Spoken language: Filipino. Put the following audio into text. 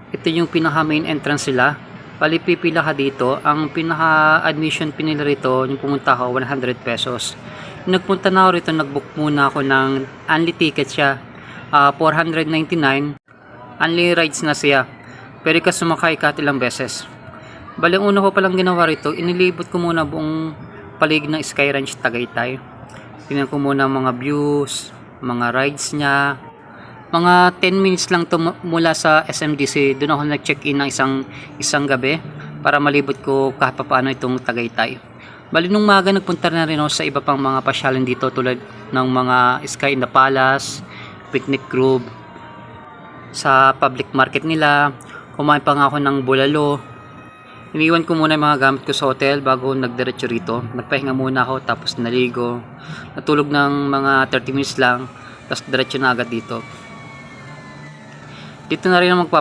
Ito yung pinaka main entrance sila. Bali pipila ka dito. Ang pinaka admission fee nila rito, yung pumunta ako, 100 pesos. Yung nagpunta na ako rito, nagbook muna ako ng only ticket siya. 499. Only rides na siya. Pero ka sumakay kahit ilang beses. Bali ang una ko palang ginawa rito, inilibot ko muna buong paligid ng Sky Ranch Tagaytay. Tingnan ko muna mga views, mga rides niya. Mga 10 minutes lang to mula sa SMDC. Doon ako nag-check-in ng isang gabi para malibot ko kahit paano itong Tagaytay. Bali nung maga nagpunta na rin ako sa iba pang mga pasyalan dito tulad ng mga Sky in the Palace, Picnic Grove, sa public market nila. Kumain pa nga ako ng bulalo. Iniwan ko muna yung mga gamit ko sa hotel bago nagdiretso rito. Nagpahinga muna ako tapos naligo. Natulog ng mga 30 minutes lang tapos diretso na agad dito. Dito na rin ang